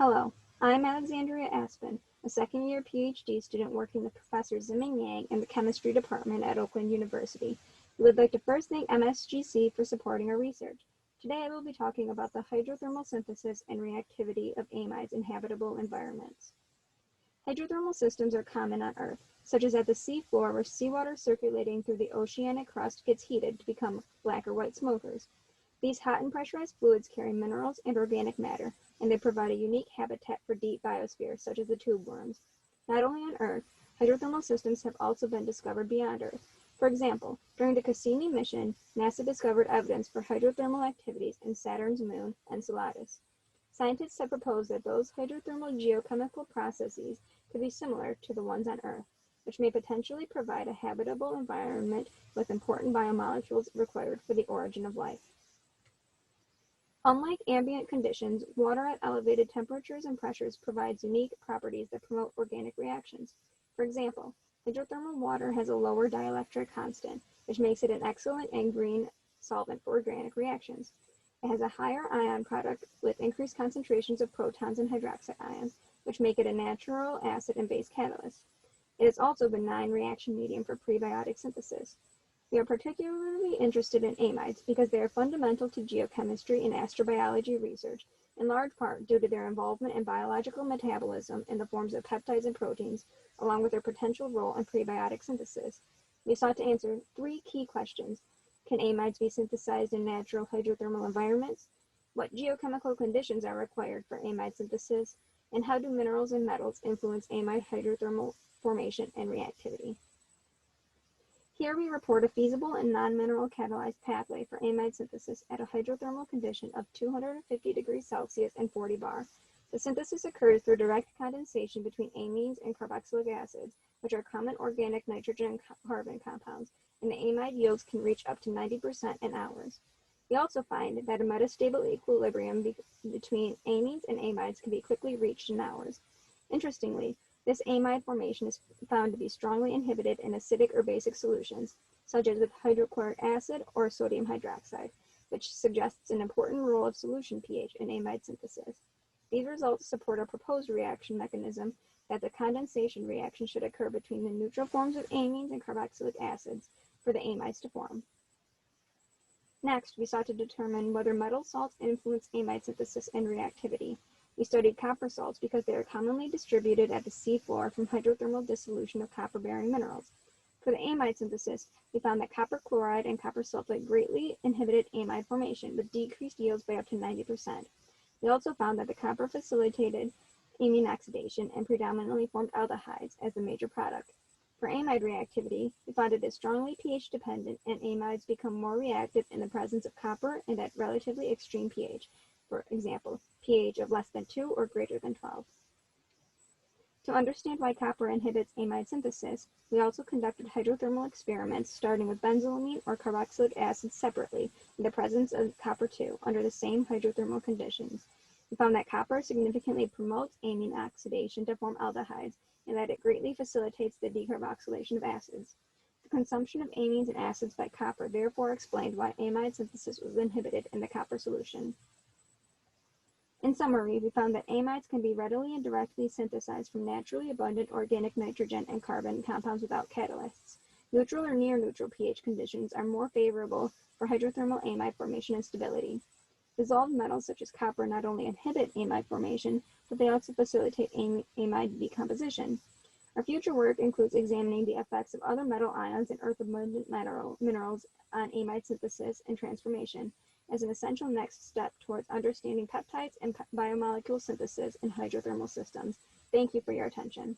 Hello, I'm Alexandria Aspin, a second-year PhD student working with Professor Ziming Yang in the chemistry department at Oakland University. We would like to first thank MSGC for supporting our research. Today I will be talking about the hydrothermal synthesis and reactivity of amides in habitable environments. Hydrothermal systems are common on Earth, such as at the sea floor where seawater circulating through the oceanic crust gets heated to become black or white smokers. These hot and pressurized fluids carry minerals and organic matter, and they provide a unique habitat for deep biospheres, such as the tube worms. Not only on Earth, hydrothermal systems have also been discovered beyond Earth. For example, during the Cassini mission, NASA discovered evidence for hydrothermal activities in Saturn's moon, Enceladus. Scientists have proposed that those hydrothermal geochemical processes could be similar to the ones on Earth, which may potentially provide a habitable environment with important biomolecules required for the origin of life. Unlike ambient conditions, water at elevated temperatures and pressures provides unique properties that promote organic reactions. For example, hydrothermal water has a lower dielectric constant, which makes it an excellent and green solvent for organic reactions. It has a higher ion product with increased concentrations of protons and hydroxide ions, which make it a natural acid and base catalyst. It is also a benign reaction medium for prebiotic synthesis. We are particularly interested in amides because they are fundamental to geochemistry and astrobiology research, in large part due to their involvement in biological metabolism in the forms of peptides and proteins, along with their potential role in prebiotic synthesis. We sought to answer three key questions. Can amides be synthesized in natural hydrothermal environments? What geochemical conditions are required for amide synthesis? And how do minerals and metals influence amide hydrothermal formation and reactivity? Here we report a feasible and non-mineral catalyzed pathway for amide synthesis at a hydrothermal condition of 250 degrees Celsius and 40 bar. The synthesis occurs through direct condensation between amines and carboxylic acids, which are common organic nitrogen and carbon compounds, and the amide yields can reach up to 90% in hours. We also find that a metastable equilibrium between amines and amides can be quickly reached in hours. Interestingly, this amide formation is found to be strongly inhibited in acidic or basic solutions, such as with hydrochloric acid or sodium hydroxide, which suggests an important role of solution pH in amide synthesis. These results support a proposed reaction mechanism that the condensation reaction should occur between the neutral forms of amines and carboxylic acids for the amides to form. Next, we sought to determine whether metal salts influence amide synthesis and reactivity. We studied copper salts because they are commonly distributed at the seafloor from hydrothermal dissolution of copper-bearing minerals. For the amide synthesis, we found that copper chloride and copper sulfate greatly inhibited amide formation, with decreased yields by up to 90%. We also found that the copper facilitated amine oxidation and predominantly formed aldehydes as the major product. For amide reactivity, we found it is strongly pH dependent, and amides become more reactive in the presence of copper and at relatively extreme pH. For example, pH of less than 2 or greater than 12. To understand why copper inhibits amide synthesis, we also conducted hydrothermal experiments starting with benzylamine or carboxylic acid separately in the presence of copper-2 under the same hydrothermal conditions. We found that copper significantly promotes amine oxidation to form aldehydes, and that it greatly facilitates the decarboxylation of acids. The consumption of amines and acids by copper therefore explained why amide synthesis was inhibited in the copper solution. In summary, we found that amides can be readily and directly synthesized from naturally abundant organic nitrogen and carbon compounds without catalysts. Neutral or near-neutral pH conditions are more favorable for hydrothermal amide formation and stability. Dissolved metals such as copper not only inhibit amide formation, but they also facilitate amide decomposition. Our future work includes examining the effects of other metal ions and earth-abundant minerals on amide synthesis and transformation, as an essential next step towards understanding peptides and biomolecule synthesis in hydrothermal systems. Thank you for your attention.